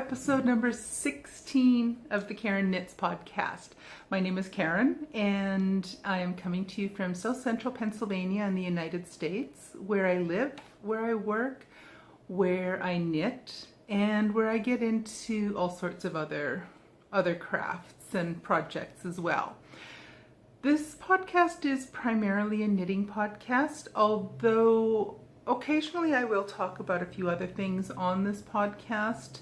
episode number 16 of the Karen Knits podcast. My name is Karen, and I am coming to you from South Central Pennsylvania in the United States, where I live, where I work, where I knit, and where I get into all sorts of other crafts and projects as well. This podcast is primarily a knitting podcast, although occasionally I will talk about a few other things on this podcast,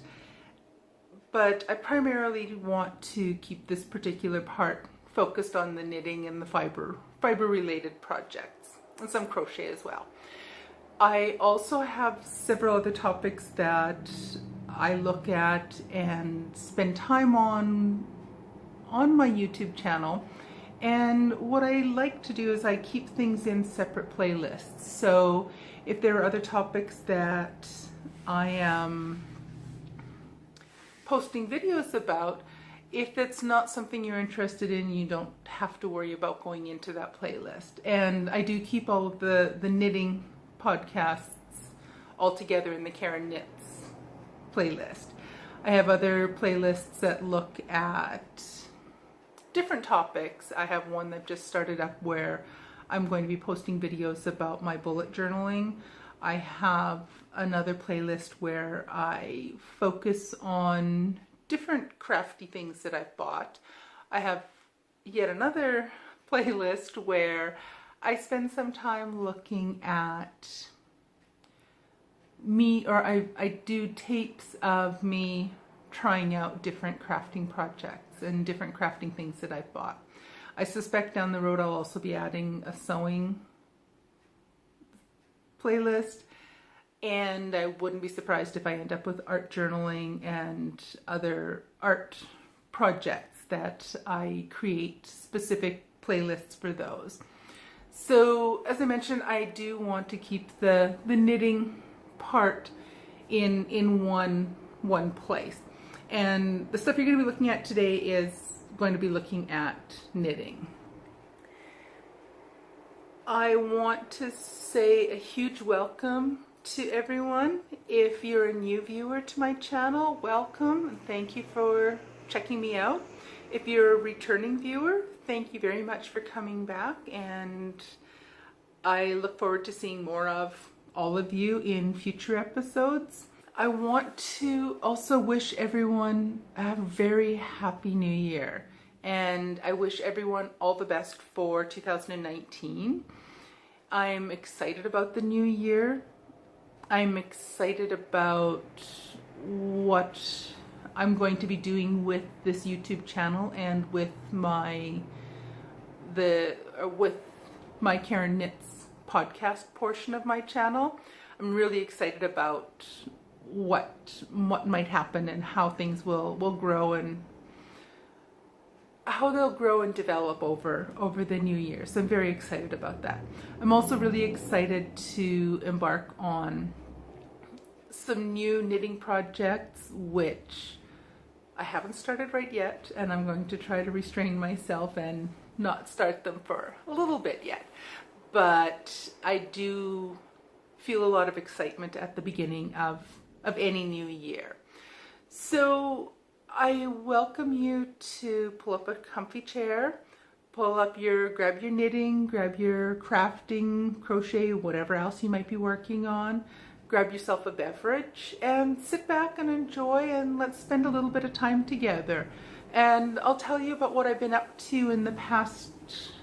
but I primarily want to keep this particular part focused on the knitting and the fiber related projects, and some crochet as well. I also have several other topics that I look at and spend time on my YouTube channel. And what I like to do is I keep things in separate playlists. So if there are other topics that I am posting videos about, if it's not something you're interested in, you don't have to worry about going into that playlist. And I do keep all of the knitting podcasts all together in the Karen Knits playlist. I have other playlists that look at different topics. I have one that just started up where I'm going to be posting videos about my bullet journaling. I have another playlist where I focus on different crafty things that I've bought. I have yet another playlist where I spend some time looking at me, or I do tapes of me trying out different crafting projects and different crafting things that I've bought. I suspect down the road I'll also be adding a sewing playlist, and I wouldn't be surprised if I end up with art journaling and other art projects that I create specific playlists for those. So as I mentioned, I do want to keep the knitting part in one place. And the stuff you're going to be looking at today is going to be looking at knitting. I want to say a huge welcome to everyone. If you're a new viewer to my channel, welcome and thank you for checking me out. If you're a returning viewer, thank you very much for coming back, and I look forward to seeing more of all of you in future episodes. I want to also wish everyone a very happy new year, and I wish everyone all the best for 2019. I'm excited about the new year. I'm excited about what I'm going to be doing with this YouTube channel and with my Karen Knits podcast portion of my channel. I'm really excited about what might happen and how things will grow and how they'll grow and develop over the new year. So I'm very excited about that. I'm also really excited to embark on some new knitting projects, which I haven't started right yet, and I'm going to try to restrain myself and not start them for a little bit yet. But I do feel a lot of excitement at the beginning of any new year. So I welcome you to pull up a comfy chair, grab your knitting, grab your crafting, crochet, whatever else you might be working on, grab yourself a beverage and sit back and enjoy, and let's spend a little bit of time together. And I'll tell you about what I've been up to in the past.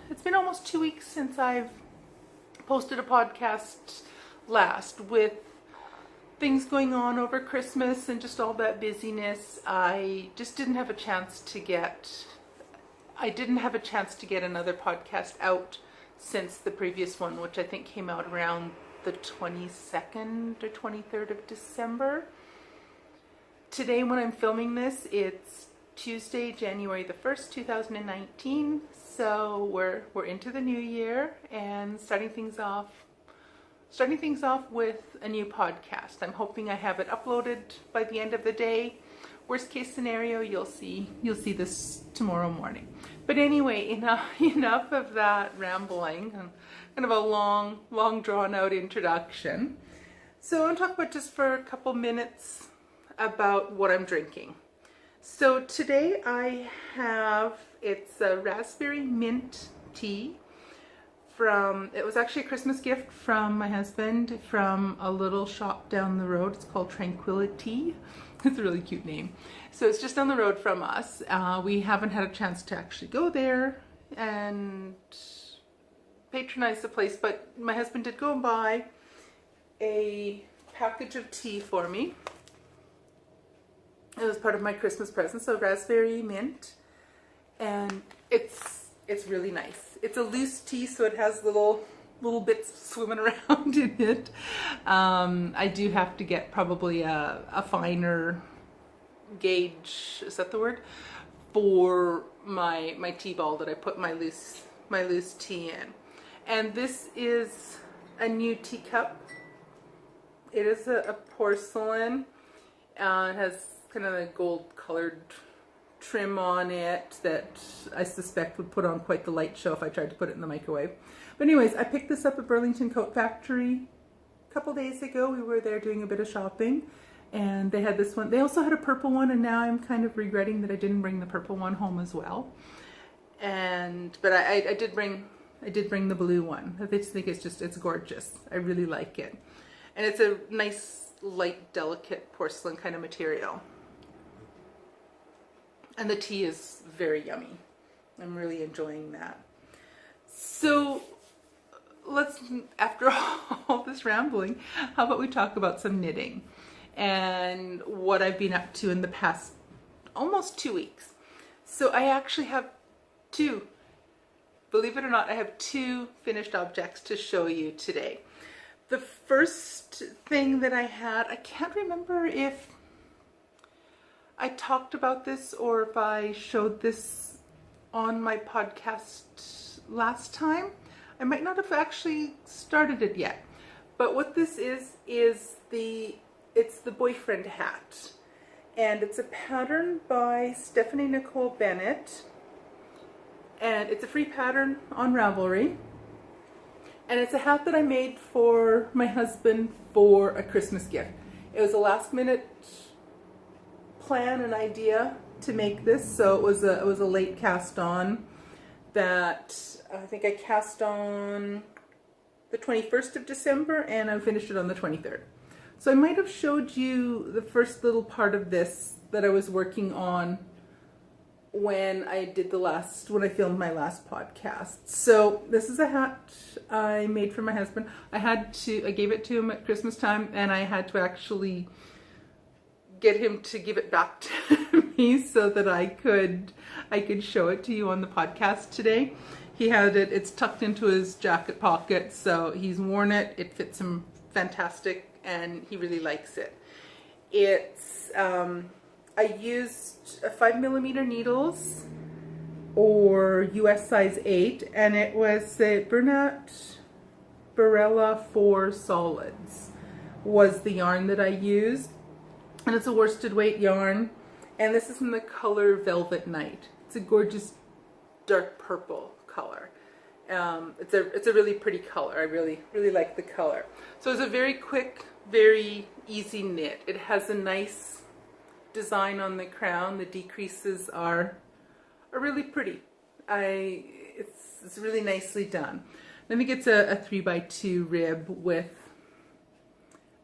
It's been almost 2 weeks since I've posted a podcast last. With things going on over Christmas and just all that busyness, I just didn't have a chance to get another podcast out since the previous one, which I think came out around the 22nd or 23rd of December. Today, when I'm filming this, it's Tuesday, January the 1st, 2019. So we're into the new year and starting things off with a new podcast. I'm hoping I have it uploaded by the end of the day. Worst case scenario, you'll see this tomorrow morning. But anyway, enough of that rambling and kind of a long drawn out introduction. So I want to talk about just for a couple minutes about what I'm drinking. So today it's a raspberry mint tea it was actually a Christmas gift from my husband from a little shop down the road. It's called Tranquility. It's a really cute name. So it's just down the road from us. We haven't had a chance to actually go there and patronize the place, but my husband did go and buy a package of tea for me. It was part of my Christmas present, so raspberry mint, and it's really nice. It's a loose tea, so it has little bits swimming around in it. I do have to get probably a finer gauge, is that the word, for my tea ball that I put my loose tea in. And this is a new teacup. It is a porcelain. It has kind of a gold colored trim on it that I suspect would put on quite the light show if I tried to put it in the microwave. But anyways, I picked this up at Burlington Coat Factory a couple days ago. We were there doing a bit of shopping, and they had this one. They also had a purple one, and now I'm kind of regretting that I didn't bring the purple one home as well. But I did bring the blue one. I just think it's gorgeous. I really like it. And it's a nice, light, delicate porcelain kind of material. And the tea is very yummy. I'm really enjoying that. So after all this rambling, how about we talk about some knitting and what I've been up to in the past almost 2 weeks. So I actually have believe it or not, I have 2 finished objects to show you today. The first thing that I had, I can't remember if I talked about this or if I showed this on my podcast last time. I might not have actually started it yet. But what this is it's the boyfriend hat. And it's a pattern by Stephanie Nicole Bennett. And it's a free pattern on Ravelry. And it's a hat that I made for my husband for a Christmas gift. It was a last minute plan and idea to make this, so it was a late cast on that I think I cast on the 21st of December and I finished it on the 23rd. So I might have showed you the first little part of this that I was working on when I filmed my last podcast. So this is a hat I made for my husband. I gave it to him at Christmas time, and I had to actually get him to give it back to me so that I could show it to you on the podcast today. He had it, it's tucked into his jacket pocket, so he's worn it. It fits him fantastic and he really likes it. It's, I used 5mm needles or US size 8, and it was the Bernat Barella 4 Solids was the yarn that I used. And it's a worsted weight yarn, and this is in the color Velvet Night. It's a gorgeous dark purple color. It's a really pretty color. I really like the color. So it's a very quick, very easy knit. It has a nice design on the crown. The decreases are really pretty. It's really nicely done. I think it's a 3x2 rib with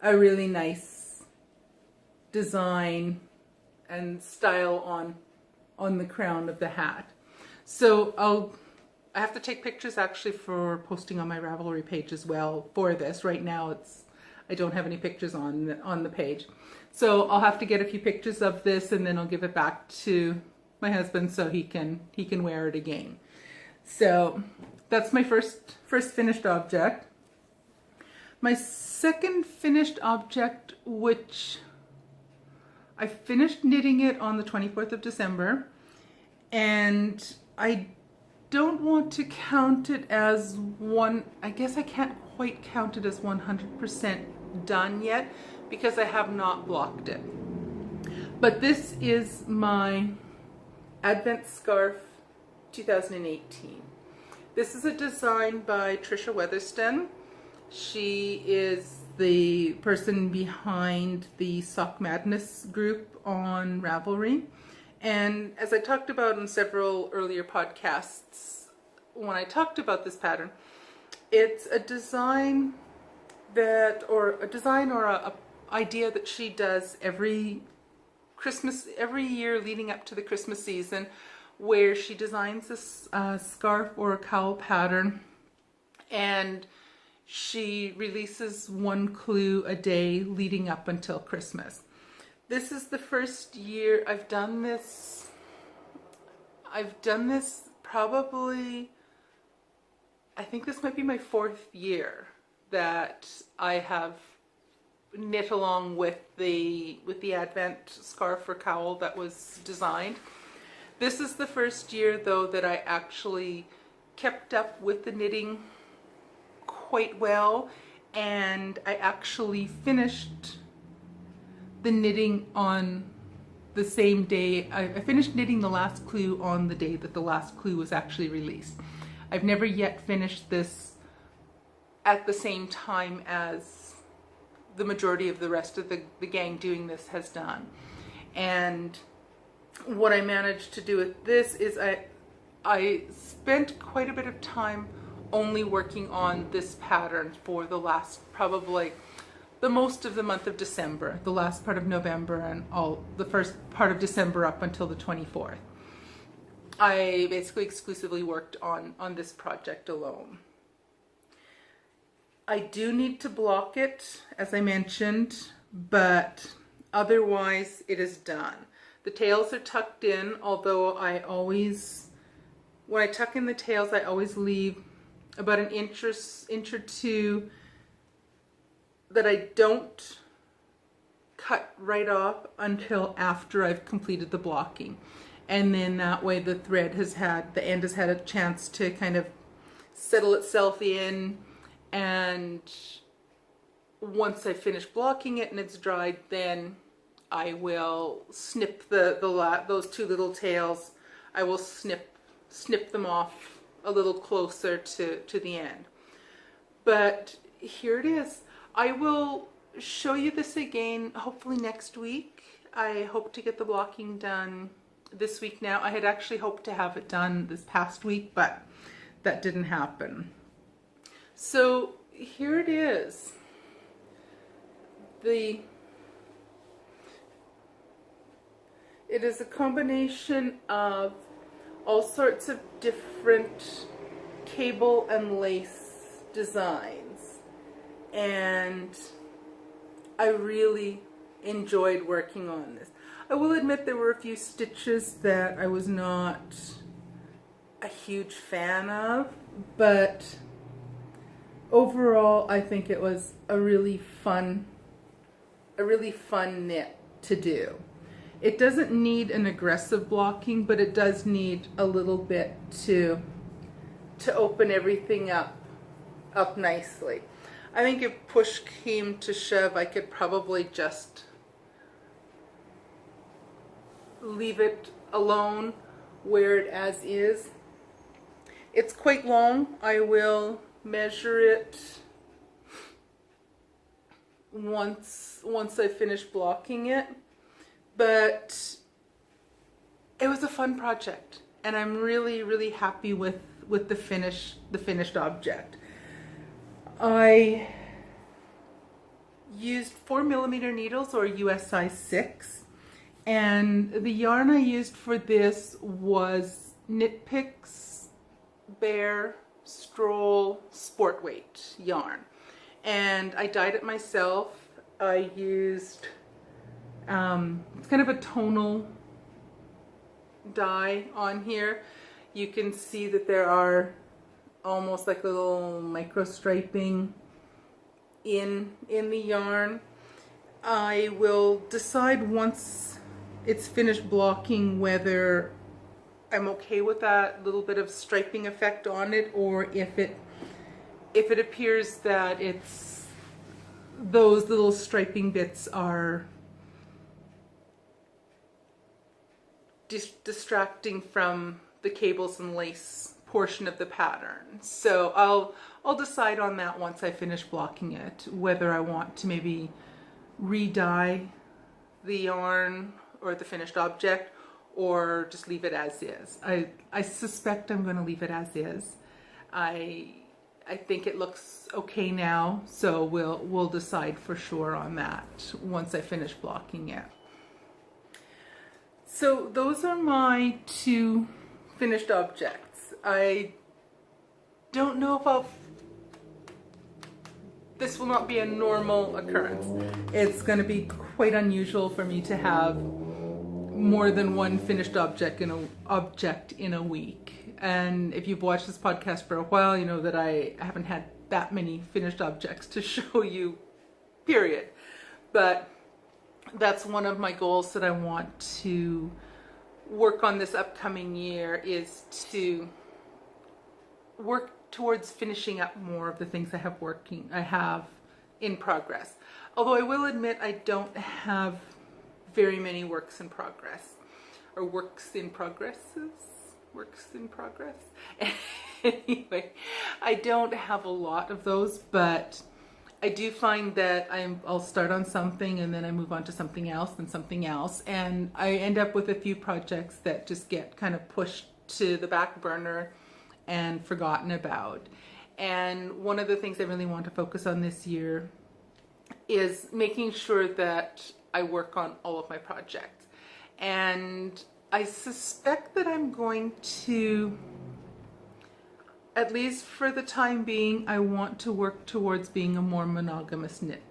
a really nice design and style on the crown of the hat. So I have to take pictures actually for posting on my Ravelry page as well for this. Right now I don't have any pictures on the page. So I'll have to get a few pictures of this and then I'll give it back to my husband so he can wear it again. So that's my first finished object. My second finished object, which I finished knitting it on the 24th of December, and I don't want to count it as I guess I can't quite count it as 100% done yet because I have not blocked it. But this is my Advent Scarf 2018. This is a design by Trisha Weatherston. She is the person behind the Sock Madness group on Ravelry. And as I talked about in several earlier podcasts, when I talked about this pattern, it's a design or a idea that she does every year leading up to the Christmas season, where she designs this scarf or a cowl pattern, and she releases one clue a day leading up until Christmas. This is the first year I've done this. I've done this probably, I think this might be my 4th year that I have knit along with the Advent scarf or cowl that was designed. This is the first year though that I actually kept up with the knitting quite well, and I actually finished the knitting on the same day. I finished knitting the last clue on the day that the last clue was actually released. I've never yet finished this at the same time as the majority of the rest of the gang doing this has done. And what I managed to do with this is I spent quite a bit of time only working on this pattern for the last, probably the most of the month of December, the last part of November, and all the first part of December up until the 24th. I basically exclusively worked on this project alone. I do need to block it, as I mentioned, but otherwise it is done. The tails are tucked in, although when I tuck in the tails, I always leave about an inch or two that I don't cut right off until after I've completed the blocking. And then that way the end has had a chance to kind of settle itself in, and once I finish blocking it and it's dried, then I will snip those 2 little tails. I will snip them off a little closer to the end. But here it is. I will show you this again hopefully next week. I hope to get the blocking done this week now. I had actually hoped to have it done this past week, but that didn't happen. So here it is. It is a combination of all sorts of different cable and lace designs, and I really enjoyed working on this. I will admit there were a few stitches that I was not a huge fan of, but overall I think it was a really fun knit to do. It doesn't need an aggressive blocking, but it does need a little bit to open everything up nicely. I think if push came to shove, I could probably just leave it alone where it as is. It's quite long. I will measure it once I finish blocking it. But it was a fun project, and I'm really happy with the finished object. I used 4mm needles, or US size 6, and the yarn I used for this was Knit Picks Bear Stroll Sport Weight yarn, and I dyed it myself. I used it's kind of a tonal dye on here. You can see that there are almost like little micro striping in the yarn. I will decide once it's finished blocking whether I'm okay with that little bit of striping effect on it, or if it appears that those little striping bits are distracting from the cables and lace portion of the pattern. So I'll decide on that once I finish blocking it, whether I want to maybe re-dye the yarn or the finished object, or just leave it as is. I suspect I'm going to leave it as is. I think it looks okay now, so we'll decide for sure on that once I finish blocking it. So those are my two finished objects. I don't know if this will not be a normal occurrence. It's going to be quite unusual for me to have more than one finished object in a week. And if you've watched this podcast for a while, you know that I haven't had that many finished objects to show you, period. But that's one of my goals that I want to work on this upcoming year, is to work towards finishing up more of the things I have in progress. Although I will admit I don't have very many works in progress. Anyway, I don't have a lot of those, but I do find that I'll start on something and then I move on to something else and something else, and I end up with a few projects that just get kind of pushed to the back burner and forgotten about. And one of the things I really want to focus on this year is making sure that I work on all of my projects. And I suspect that I'm going to, at least for the time being, I want to work towards being a more monogamous knitter.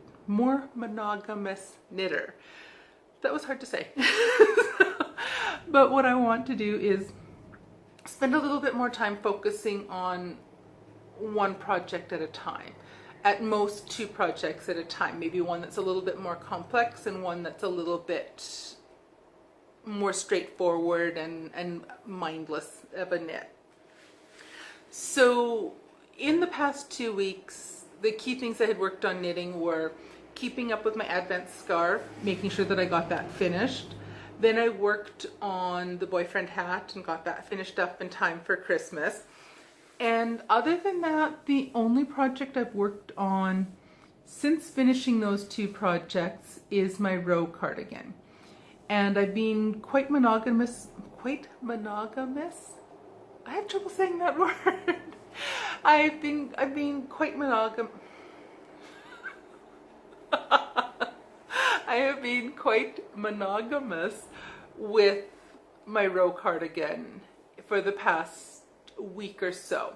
That was hard to say. But what I want to do is spend a little bit more time focusing on one project at a time. At most 2 projects at a time. Maybe one that's a little bit more complex and one that's a little bit more straightforward and mindless of a knit. So in the past 2 weeks, the key things I had worked on knitting were keeping up with my Advent scarf, making sure that I got that finished. Then I worked on the boyfriend hat and got that finished up in time for Christmas. And other than that, the only project I've worked on since finishing those 2 projects is my Rowe cardigan. And I've been quite monogamous. I have trouble saying that word. I've been quite monogamous. I have been quite monogamous with my Rowe cardigan for the past week or so.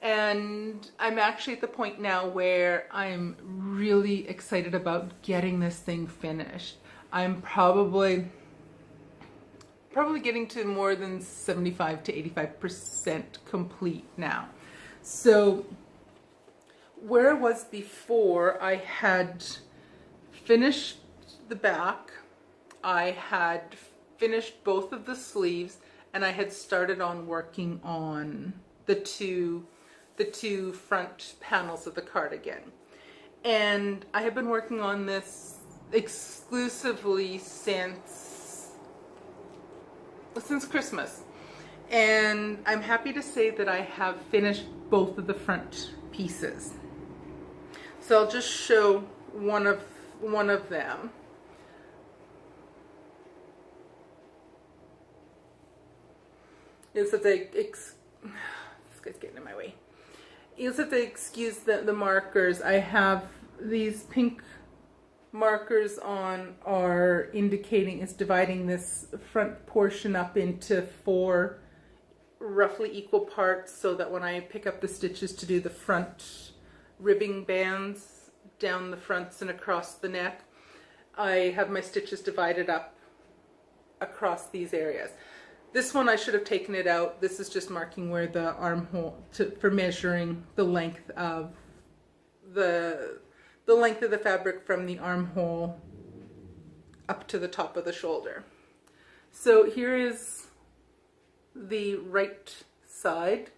And I'm actually at the point now where I'm really excited about getting this thing finished. I'm probably getting to more than 75 to 85% complete now. So where I was before, I had finished the back, I had finished both of the sleeves, and I had started on working on the two front panels of the cardigan. And I have been working on this exclusively since Christmas. And I'm happy to say that I have finished both of the front pieces. So I'll just show one of them. You'll have to this guy's getting in my way. You'll have to excuse the markers. I have these pink markers on are indicating, it's dividing this front portion up into 4 roughly equal parts, so that when I pick up the stitches to do the front ribbing bands down the fronts and across the neck, I have my stitches divided up across these areas. This one I should have taken it out. This is just marking where the armhole for measuring the length of the fabric from the armhole up to the top of the shoulder. So here is the right side.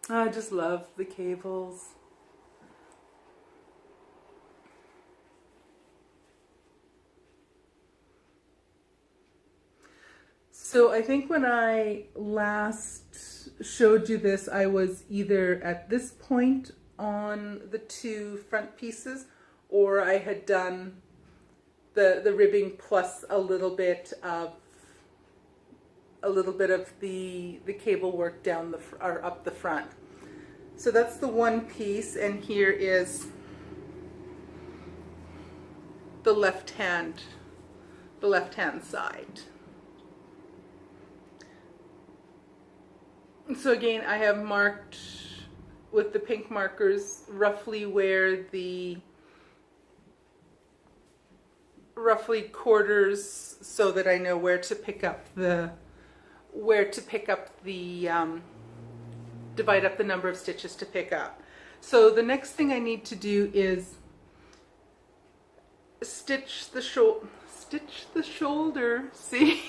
I just love the cables. So I think when I last showed you this, I was either at this point on the two front pieces, or I had done the ribbing plus a little bit of the cable work down or up the front. So that's the one piece, and here is the left hand side. So again, I have marked with the pink markers roughly where the quarters, so that I know where to pick up the divide up the number of stitches to pick up. So the next thing I need to do is stitch the shoulder. See,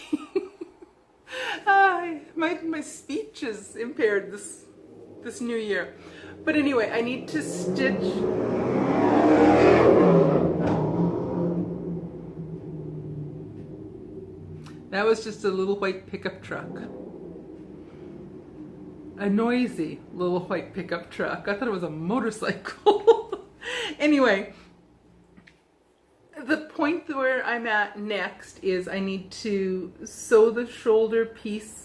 my speech is impaired this new year. But anyway, I need to stitch. That was just a little white pickup truck. A noisy little white pickup truck. I thought it was a motorcycle. Anyway, the point where I'm at next is I need to sew the shoulder piece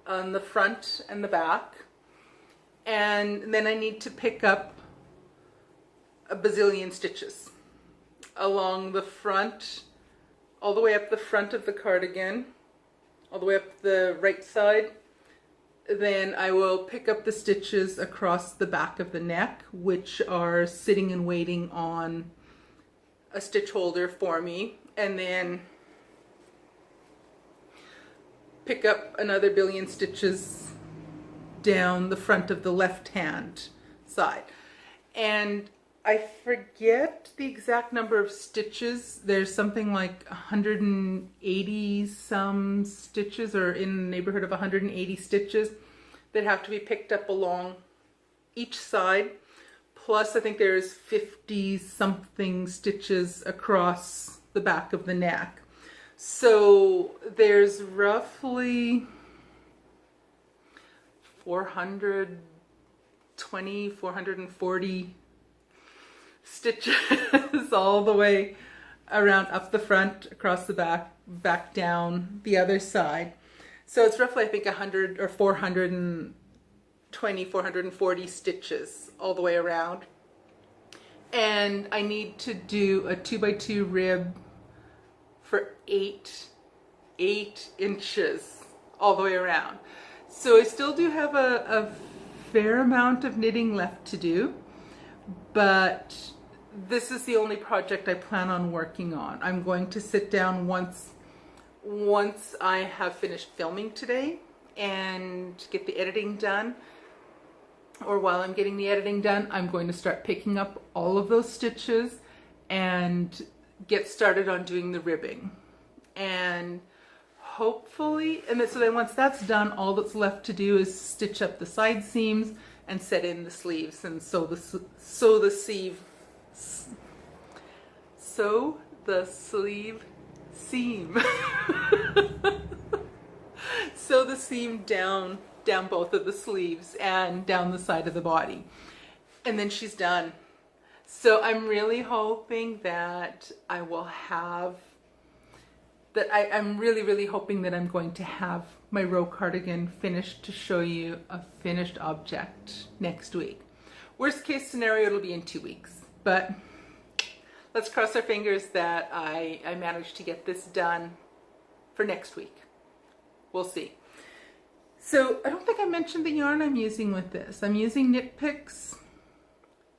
on the front and the back. And then I need to pick up a bazillion stitches along the front, all the way up the front of the cardigan, all the way up the right side. Then I will pick up the stitches across the back of the neck, which are sitting and waiting on a stitch holder for me, and then pick up another billion stitches down the front of the left hand side. And I forget the exact number of stitches. There's something like 180 some stitches, or in the neighborhood of 180 stitches that have to be picked up along each side. Plus I think there's 50 something stitches across the back of the neck. So there's roughly 420, 440 stitches all the way around, up the front, across the back down the other side. So it's roughly, I think, 100 or 420, 440 stitches all the way around. And I need to do a 2x2 rib for 8 inches all the way around. So I still do have a fair amount of knitting left to do, but this is the only project I plan on working on. I'm going to sit down once I have finished filming today and get the editing done, or while I'm getting the editing done, I'm going to start picking up all of those stitches and get started on doing the ribbing. And hopefully, so then once that's done, all that's left to do is stitch up the side seams and set in the sleeves and sew the sleeve seam. Sew the seam down both of the sleeves and down the side of the body, and then she's done. So I'm really hoping that I will have that. I'm really hoping that I'm going to have my Rowe cardigan finished to show you a finished object next week. Worst case scenario, it'll be in 2 weeks, but let's cross our fingers that I managed to get this done for next week. We'll see. So I don't think I mentioned the yarn I'm using with this. I'm using Knit Picks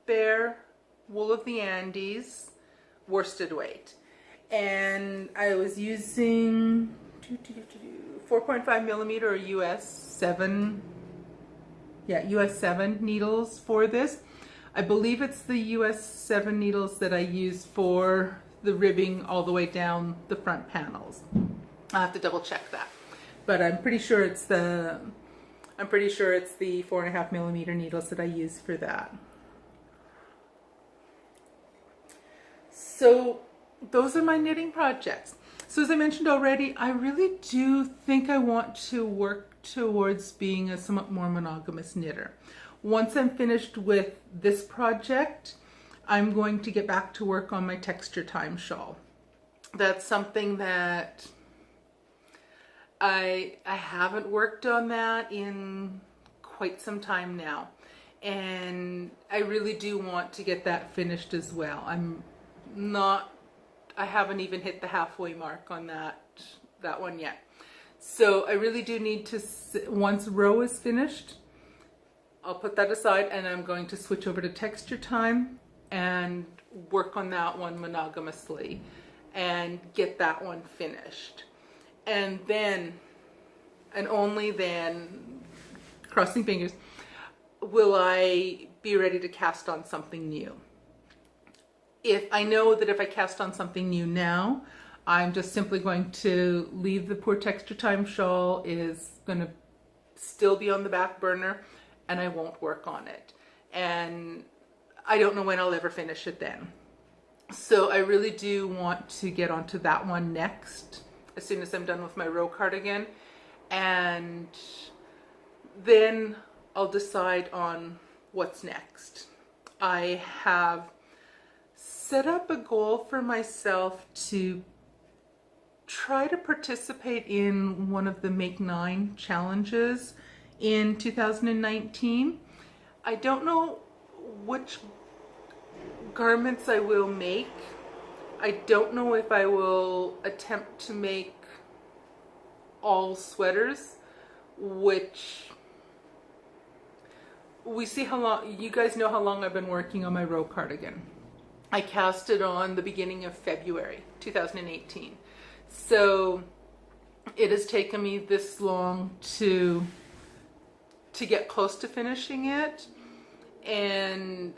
Bare Wool of the Andes worsted weight. And I was using 4.5 millimeter or US 7 needles for this. I believe it's the US 7 needles that I use for the ribbing all the way down the front panels. I'll have to double check that, but I'm pretty sure it's the 4.5 millimeter needles that I use for that. So those are my knitting projects. So as I mentioned already, I really do think I want to work towards being a somewhat more monogamous knitter. Once I'm finished with this project, I'm going to get back to work on my Texture Time shawl. That's something that I haven't worked on that in quite some time now. And I really do want to get that finished as well. I haven't even hit the halfway mark on that one yet. So I really do need to, once Rowe is finished, I'll put that aside and I'm going to switch over to Texture Time and work on that one monogamously and get that one finished. And then, and only then, crossing fingers, will I be ready to cast on something new. If I know that if I cast on something new now, I'm just simply going to leave the poor Texture Time shawl. It is going to still be on the back burner and I won't work on it. And I don't know when I'll ever finish it then. So I really do want to get onto that one next, as soon as I'm done with my Rowe cardigan. And then I'll decide on what's next. I have set up a goal for myself to try to participate in one of the Make 9 challenges in 2019. I don't know which garments I will make. I don't know if I will attempt to make all sweaters, which we see how long, you guys know how long I've been working on my Rowe cardigan. I cast it on the beginning of February 2018. So it has taken me this long to get close to finishing it. And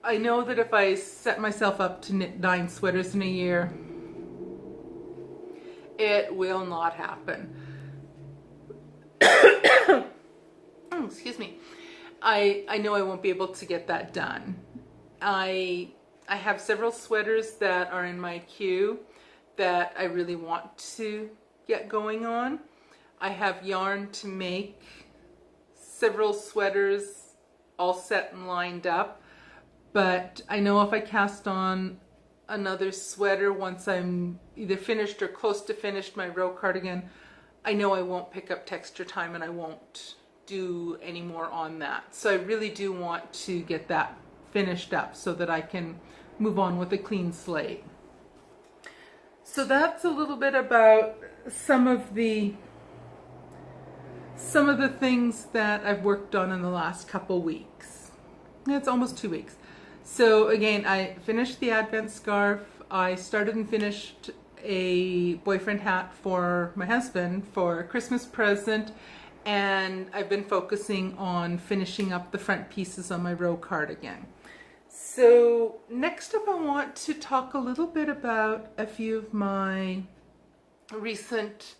I know that if I set myself up to knit 9 sweaters in a year, it will not happen. Excuse me. I know I won't be able to get that done. I have several sweaters that are in my queue that I really want to get going on. I have yarn to make several sweaters all set and lined up, but I know if I cast on another sweater once I'm either finished or close to finished my Rowe cardigan, I know I won't pick up Texture Time and I won't do any more on that. So I really do want to get that finished up so that I can move on with a clean slate. So that's a little bit about some of the things that I've worked on in the last couple weeks. It's almost 2 weeks. So again, I finished the Advent scarf. I started and finished a boyfriend hat for my husband for a Christmas present, and I've been focusing on finishing up the front pieces on my Rowe cardigan. So next up I want to talk a little bit about a few of my recent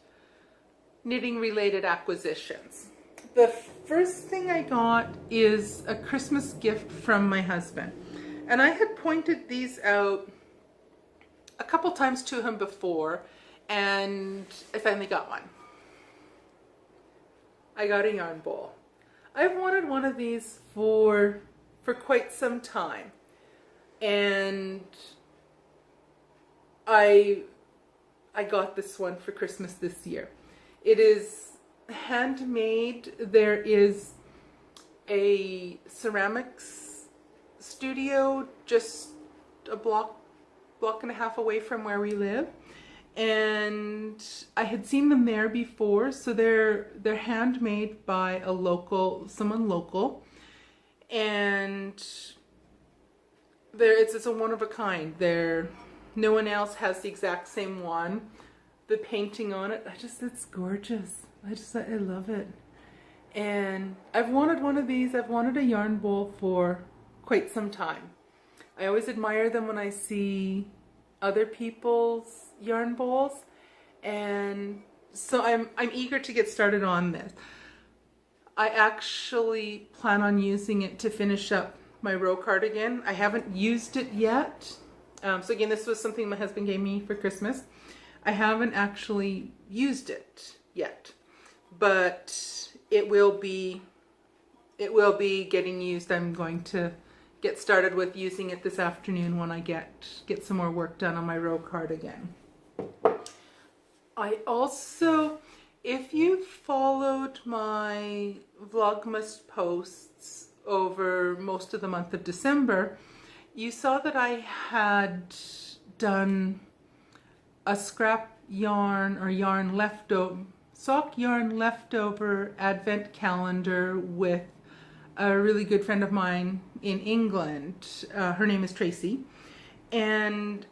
knitting related acquisitions. The first thing I got is a Christmas gift from my husband. And I had pointed these out a couple times to him before, and I finally got one. I got a yarn bowl. I've wanted one of these for quite some time, and I got this one for Christmas this year. It is handmade. There is a ceramics studio just a block and a half away from where we live, and I had seen them there before. So they're handmade by someone local, and it's a one of a kind. No one else has the exact same one. The painting on it, it's gorgeous. I love it. And I've wanted one of these. I've wanted a yarn bowl for quite some time. I always admire them when I see other people's yarn bowls, and so I'm eager to get started on this. I actually plan on using it to finish up my Rowe cardigan. I haven't used it yet. So again, this was something my husband gave me for Christmas. I haven't actually used it yet, but it will be getting used. I'm going to get started with using it this afternoon when I get some more work done on my Rowe cardigan. I also, if you followed my Vlogmas posts over most of the month of December, you saw that I had done a scrap yarn or sock yarn leftover advent calendar with a really good friend of mine in England. Her name is Tracy, and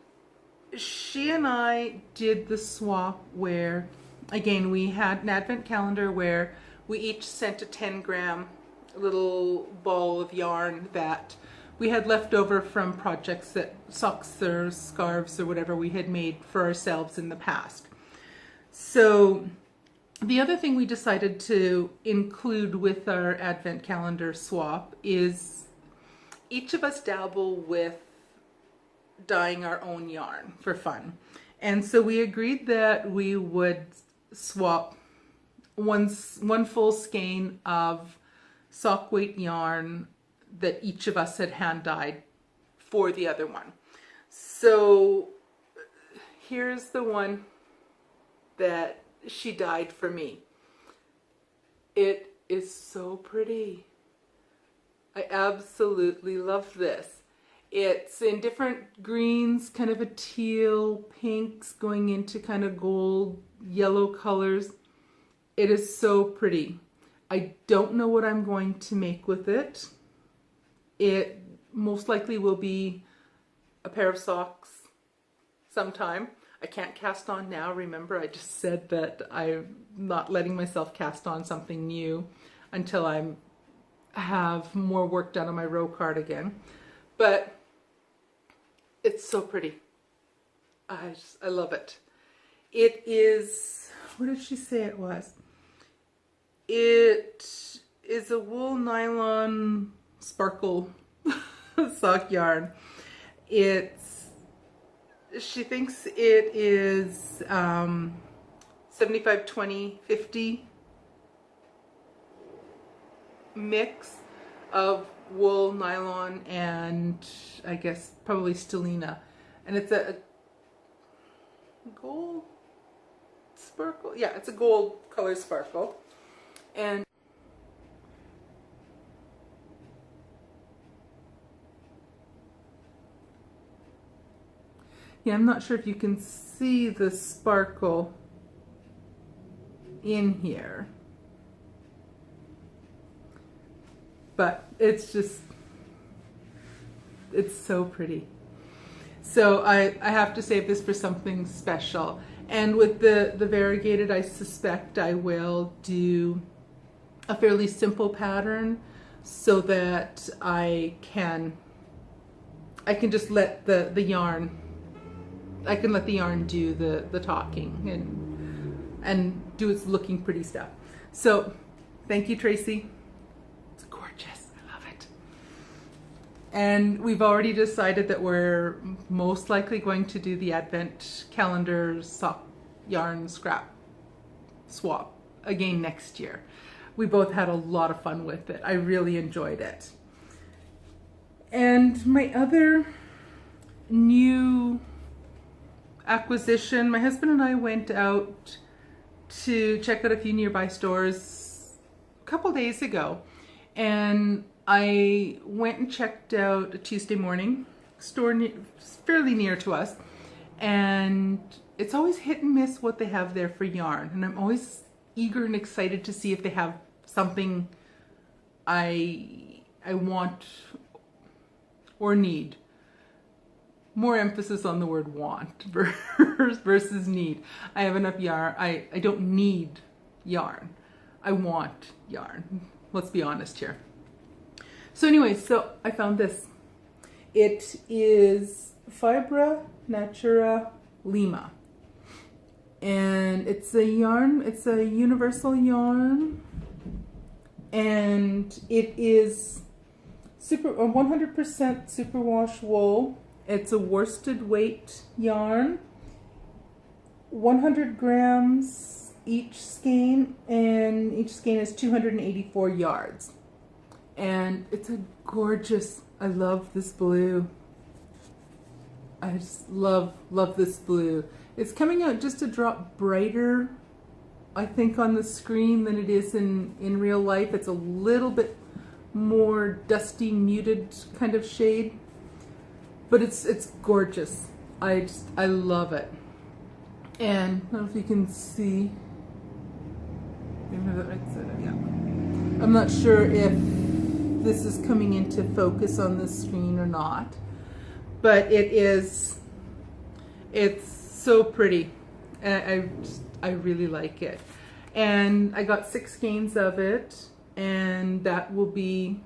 she and I did the swap where, again, we had an advent calendar where we each sent a 10-gram little ball of yarn that we had left over from projects, that socks or scarves or whatever we had made for ourselves in the past. So the other thing we decided to include with our advent calendar swap is each of us dabble with dyeing our own yarn for fun. And so we agreed that we would swap one full skein of sock weight yarn that each of us had hand dyed for the other one. So here's the one that she dyed for me. It is so pretty. I absolutely love this. It's in different greens, kind of a teal, pinks going into kind of gold, yellow colors. It is so pretty. I don't know what I'm going to make with it. It most likely will be a pair of socks sometime. I can't cast on now. Remember, I just said that I'm not letting myself cast on something new until I have more work done on my Rowe cardigan. But it's so pretty. I love it. It is, what did she say it was? It is a wool nylon sparkle sock yarn. She thinks it is 75, 20, 50 mix of wool, nylon, and I guess probably stellina. And it's a gold sparkle. Yeah, it's a gold color sparkle. And yeah, I'm not sure if you can see the sparkle in here, but it's so pretty. So I have to save this for something special. And with the variegated, I suspect I will do a fairly simple pattern so that I can just let the yarn, I can let the yarn do the talking and do its looking pretty stuff. So thank you, Tracy. It's gorgeous. I love it. And we've already decided that we're most likely going to do the advent calendar sock yarn scrap swap again next year. We both had a lot of fun with it. I really enjoyed it. And my other new acquisition, my husband and I went out to check out a few nearby stores a couple days ago, and I went and checked out a Tuesday morning store fairly near to us, and it's always hit and miss what they have there for yarn, and I'm always eager and excited to see if they have something I want or need. More emphasis on the word want versus need. I have enough yarn. I don't need yarn. I want yarn. Let's be honest here. So anyway, so I found this. It is Fibra Natura Lima. And it's a yarn, it's a universal yarn. And it is 100% superwash wool, It's a worsted weight yarn, 100 grams each skein, and each skein is 284 yards. And it's a gorgeous, I love this blue. I just love this blue. It's coming out just a drop brighter, I think, on the screen than it is in real life. It's a little bit more dusty, muted kind of shade, but it's gorgeous. I love it. And I don't know if you can see. Yeah. I'm not sure if this is coming into focus on the screen or not, but it's so pretty. I really like it. And I got 6 skeins of it, and that will be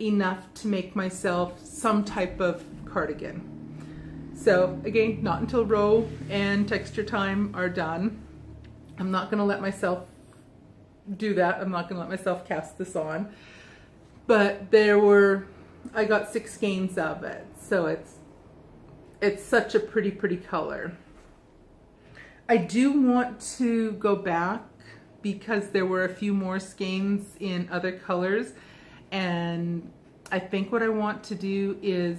enough to make myself some type of cardigan. So again, not until Rowe and Texture Time are done. I'm not going to let myself do that. I'm not going to let myself cast this on. But I got 6 skeins of it. So it's such a pretty color. I do want to go back because there were a few more skeins in other colors, and I think what I want to do is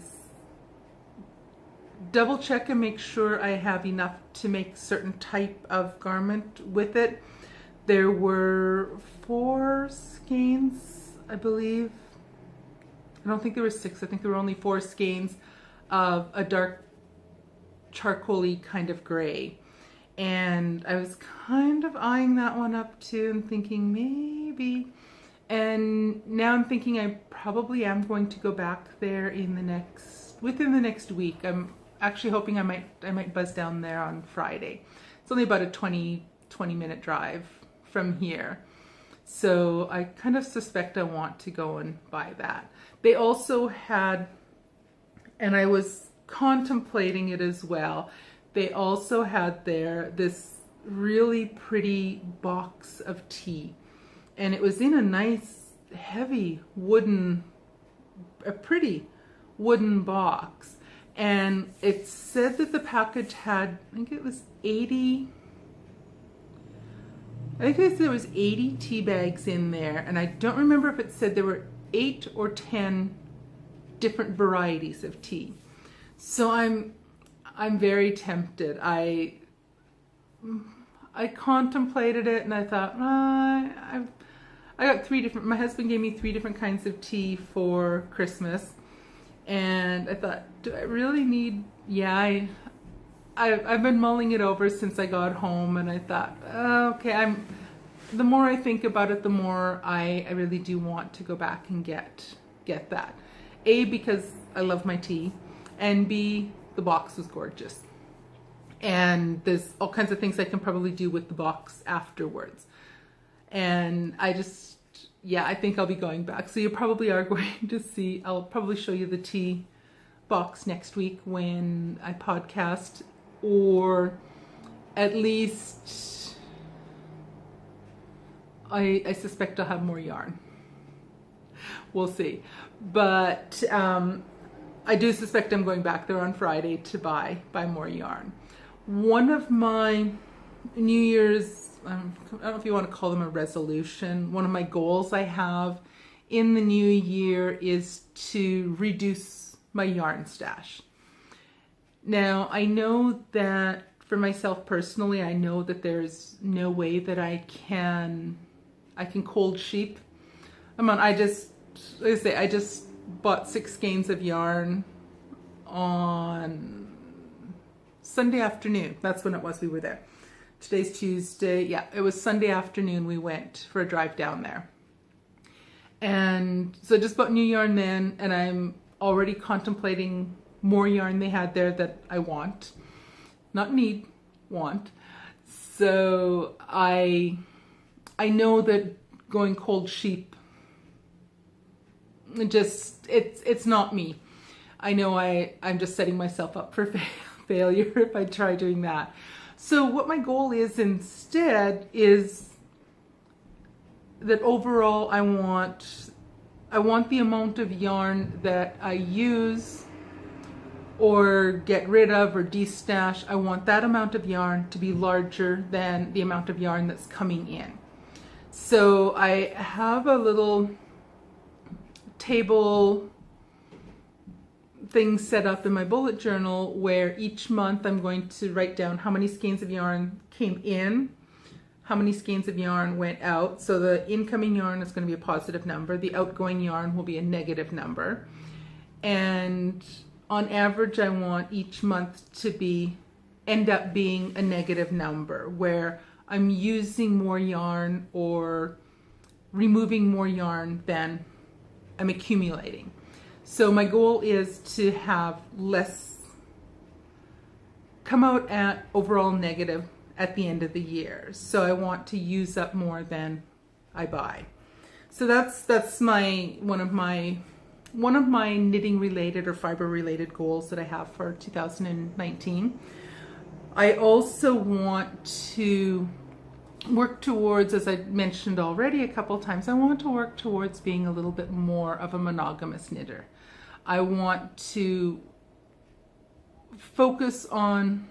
double check and make sure I have enough to make certain type of garment with it. There were 4 skeins, I believe. I don't think there were 6. I think there were only 4 skeins of a dark charcoaly kind of gray. And I was kind of eyeing that one up too and thinking maybe. And now I'm thinking I probably am going to go back there within the next week. I'm actually hoping I might buzz down there on Friday. It's only about a 20-minute drive from here. So I kind of suspect I want to go and buy that. They also had, and I was contemplating it as well, they also had there this really pretty box of tea. And it was in a nice, heavy a pretty wooden box. And it said that the package had, I think it was 80, I think they said there was 80 tea bags in there. And I don't remember if it said there were 8 or 10 different varieties of tea. So I'm very tempted. I contemplated it and I thought, I got 3 different, my husband gave me 3 different kinds of tea for Christmas. And I thought, do I really need, I've been mulling it over since I got home, and I thought, okay, the more I think about it, the more I really do want to go back and get that. A, because I love my tea, and B, the box was gorgeous. And there's all kinds of things I can probably do with the box afterwards. And I think I'll be going back. So you probably are going to see, I'll probably show you the tea box next week when I podcast, or at least I suspect I'll have more yarn. We'll see. But I do suspect I'm going back there on Friday to buy more yarn. One of my New Year's, I don't know if you want to call them a resolution, one of my goals I have in the new year is to reduce my yarn stash. Now, I know that for myself personally, I know that there's no way that I can cold sheep. I just bought 6 skeins of yarn on Sunday afternoon. That's when it was we were there. Today's Tuesday. Yeah, it was Sunday afternoon we went for a drive down there. And so I just bought new yarn then, and I'm already contemplating more yarn they had there that I want. Not need, want. So I know that going cold sheep, it's not me. I know I'm just setting myself up for failure if I try doing that. So what my goal is instead is that overall I want the amount of yarn that I use or get rid of or destash, I want that amount of yarn to be larger than the amount of yarn that's coming in. So I have a little table thing set up in my bullet journal where each month I'm going to write down how many skeins of yarn came in, how many skeins of yarn went out. So the incoming yarn is going to be a positive number. The outgoing yarn will be a negative number. And on average, I want each month to end up being a negative number where I'm using more yarn or removing more yarn than I'm accumulating. So my goal is to have less come out at overall negative at the end of the year. So I want to use up more than I buy. So that's one of my knitting related or fiber related goals that I have for 2019. I also want to work towards, as I mentioned already a couple times, I want to work towards being a little bit more of a monogamous knitter. I want to focus on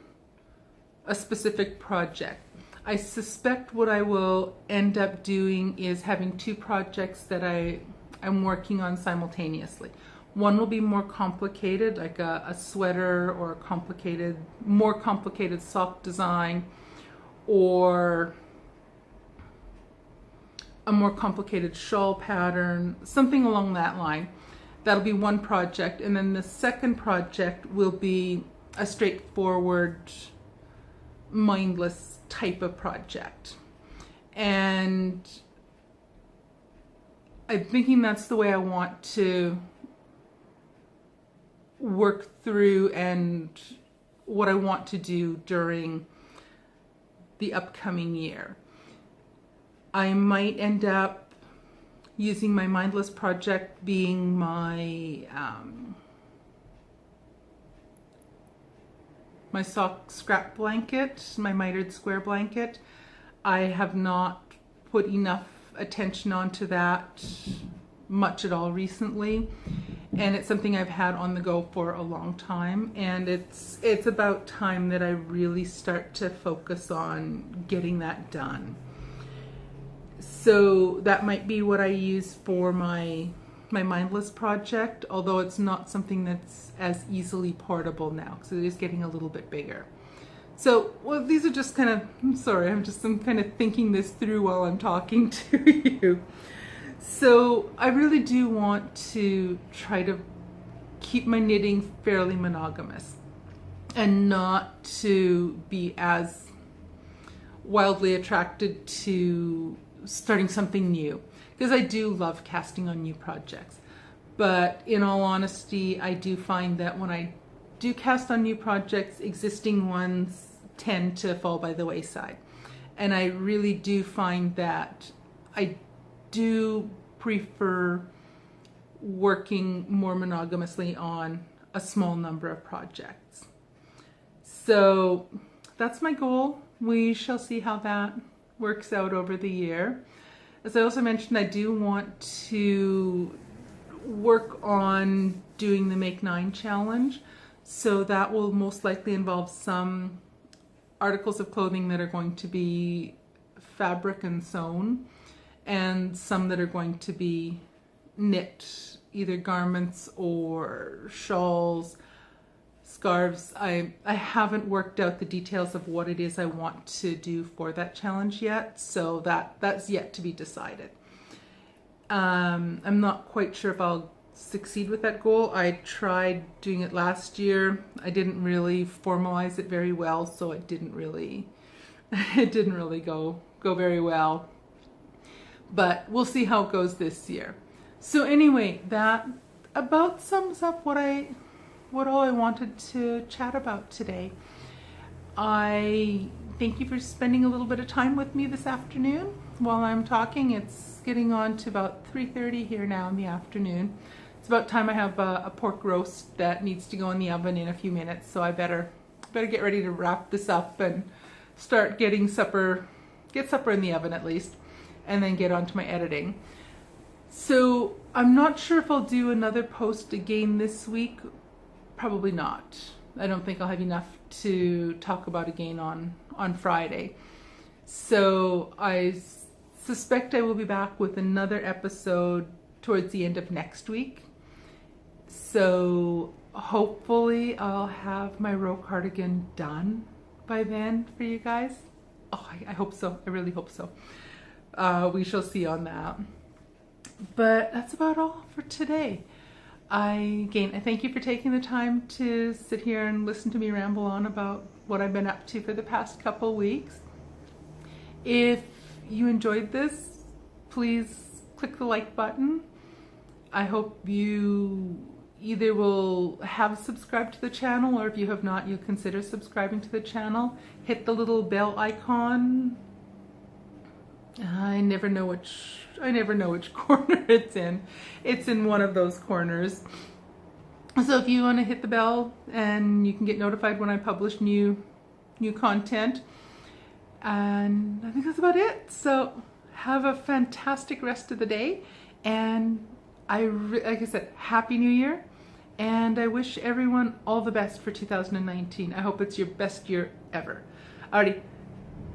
a specific project. I suspect what I will end up doing is having two projects that I'm working on simultaneously. One will be more complicated, like a sweater or a more complicated sock design, or a more complicated shawl pattern, something along that line. That'll be one project. And then the second project will be a straightforward, mindless type of project. And I'm thinking that's the way I want to work through and what I want to do during the upcoming year. I might end up using my mindless project being my my sock scrap blanket, my mitered square blanket. I have not put enough attention onto that much at all recently, and it's something I've had on the go for a long time, and it's about time that I really start to focus on getting that done. So that might be what I use for my mindless project, although it's not something that's as easily portable now because it is getting a little bit bigger. So, well, these are just kind of, I'm kind of thinking this through while I'm talking to you. So I really do want to try to keep my knitting fairly monogamous and not to be as wildly attracted to starting something new, because I do love casting on new projects. But in all honesty, I do find that when I do cast on new projects, existing ones tend to fall by the wayside. And I really do find that I do prefer working more monogamously on a small number of projects. So that's my goal. We shall see how that works out over the year. As I also mentioned, I do want to work on doing the Make 9 challenge. So that will most likely involve some articles of clothing that are going to be fabric and sewn, and some that are going to be knit, either garments or shawls, scarves. I haven't worked out the details of what it is I want to do for that challenge yet, so that's yet to be decided. I'm not quite sure if I'll succeed with that goal. I tried doing it last year. I didn't really formalize it very well, so it didn't really go very well. But we'll see how it goes this year. So anyway, that about sums up what all I wanted to chat about today. I thank you for spending a little bit of time with me this afternoon while I'm talking. It's getting on to about 3:30 here now in the afternoon. It's about time I have a pork roast that needs to go in the oven in a few minutes, so I better get ready to wrap this up and start get supper in the oven at least, and then get on to my editing. So I'm not sure if I'll do another post again this week probably not. I don't think I'll have enough to talk about again on Friday. So I suspect I will be back with another episode towards the end of next week. So hopefully I'll have my Rowe cardigan done by then for you guys. Oh, I hope so. I really hope so. We shall see on that. But that's about all for today. I thank you for taking the time to sit here and listen to me ramble on about what I've been up to for the past couple weeks. If you enjoyed this, please click the like button. I hope you either will have subscribed to the channel, or if you have not, you'll consider subscribing to the channel. Hit the little bell icon. I never know which corner it's in. It's in one of those corners. So if you want to hit the bell, and you can get notified when I publish new content. And I think that's about it. So have a fantastic rest of the day, and like I said, Happy New Year, and I wish everyone all the best for 2019. I hope it's your best year ever. Alrighty,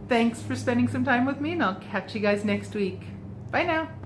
thanks for spending some time with me, and I'll catch you guys next week. Bye now.